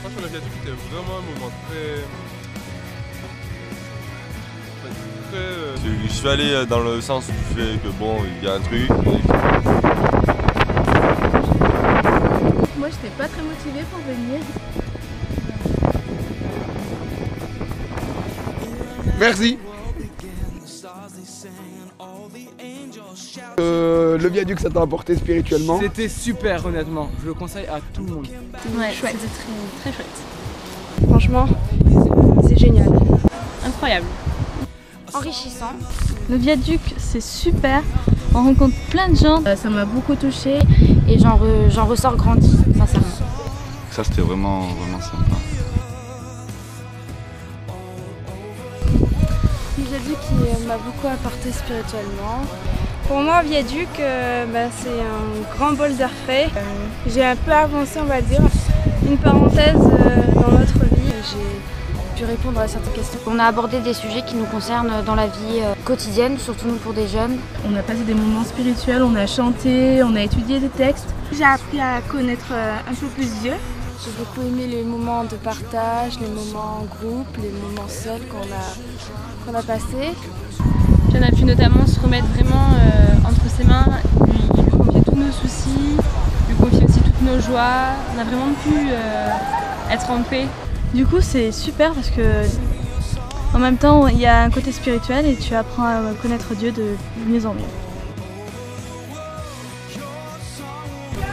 franchement, le viaduc était vraiment un moment Je suis allé dans le sens où tu fais que bon, il y a un truc. Moi, j'étais pas très motivée pour venir. Merci. Le viaduc, ça t'a apporté spirituellement? C'était super, honnêtement. Je le conseille à tout le monde. Ouais, Chouette. c'était très chouette. Franchement, c'est génial. Incroyable. Enrichissant. Le viaduc, c'est super. On rencontre plein de gens. Ça m'a beaucoup touchée. Et j'en ressors grandi, sincèrement. Ça, c'était vraiment sympa. Le viaduc m'a beaucoup apporté spirituellement. Pour moi, viaduc, c'est un grand bol d'air frais. J'ai un peu avancé, on va dire, une parenthèse dans notre vie. J'ai pu répondre à certaines questions. On a abordé des sujets qui nous concernent dans la vie quotidienne, surtout nous pour des jeunes. On a passé des moments spirituels, on a chanté, on a étudié des textes. J'ai appris à connaître un peu plus Dieu. J'ai beaucoup aimé les moments de partage, les moments en groupe, les moments seuls qu'on a passés. On a pu notamment se remettre vraiment entre ses mains, lui confier tous nos soucis, lui confier aussi toutes nos joies. On a vraiment pu être en paix. Du coup, c'est super parce que en même temps, il y a un côté spirituel et tu apprends à connaître Dieu de mieux en mieux.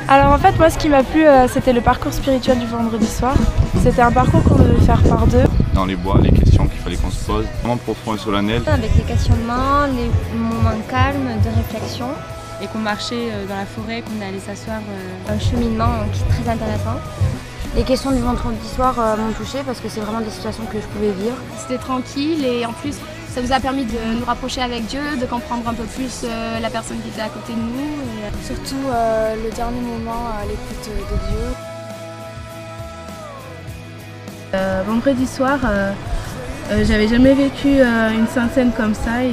Alors en fait, moi ce qui m'a plu, c'était le parcours spirituel du vendredi soir. C'était un parcours qu'on devait faire par deux. Dans les bois, les questions qu'il fallait qu'on se pose, vraiment profond et solennel. Avec les questionnements, les moments calmes de réflexion. Et qu'on marchait dans la forêt, qu'on allait s'asseoir. Un cheminement qui est très intéressant. Les questions du vendredi soir m'ont touchée parce que c'est vraiment des situations que je pouvais vivre. C'était tranquille et en plus ça nous a permis de nous rapprocher avec Dieu, de comprendre un peu plus la personne qui était à côté de nous. Et surtout le dernier moment à l'écoute de Dieu. Vendredi soir, j'avais jamais vécu une Sainte Seine comme ça.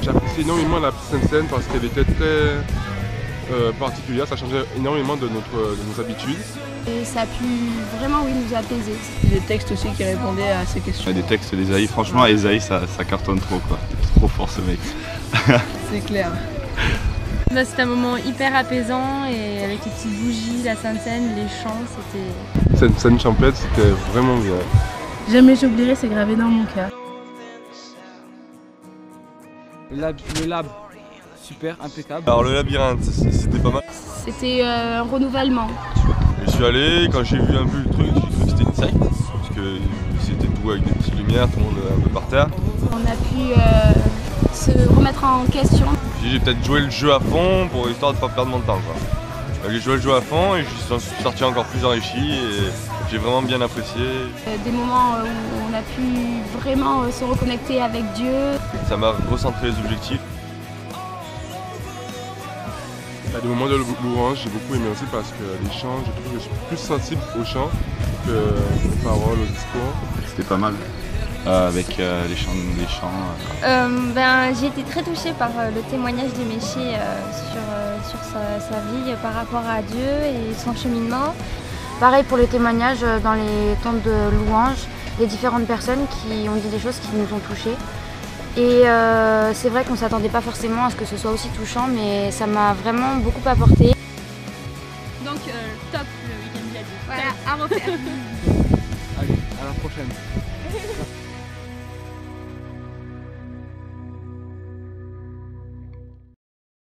J'apprécie énormément la Sainte Seine parce qu'elle était très particulière, ça changeait énormément de nos habitudes. Et ça a pu vraiment nous apaiser. Des textes aussi qui répondaient à ces questions. Il y a des textes d'Ésaïe, franchement, Ésaïe, ça cartonne trop, quoi. Trop fort ce mec. C'est clair. Là, c'était un moment hyper apaisant et avec les petites bougies, la Sainte Seine, les chants, c'était... Cette scène champêtre, c'était vraiment bien. Jamais j'oublierai, c'est gravé dans mon cœur. Le lab, super, impeccable. Alors le labyrinthe, c'était pas mal. C'était un renouvellement. Je suis allé, quand j'ai vu un peu le truc, j'ai cru que c'était une secte, parce que c'était tout avec des petites lumières, tout le monde un peu par terre. On a pu se remettre en question. J'ai peut-être joué le jeu à fond pour histoire de ne pas perdre mon temps, quoi. J'ai joué le jeu à fond et je suis sorti encore plus enrichi et j'ai vraiment bien apprécié. Des moments où on a pu vraiment se reconnecter avec Dieu. Ça m'a recentré les objectifs. Il y a des moments de louange, j'ai beaucoup aimé aussi parce que les chants, je trouve que je suis plus sensible aux chants que aux paroles, aux discours. C'était pas mal. Avec les chants. J'ai été très touchée par le témoignage de Méché sur sa vie par rapport à Dieu et son cheminement. Pareil pour les témoignages dans les temps de louange, les différentes personnes qui ont dit des choses qui nous ont touchés. Et c'est vrai qu'on ne s'attendait pas forcément à ce que ce soit aussi touchant, mais ça m'a vraiment beaucoup apporté. Donc top le week-end viaduc. Voilà, à refaire. Allez, à la prochaine.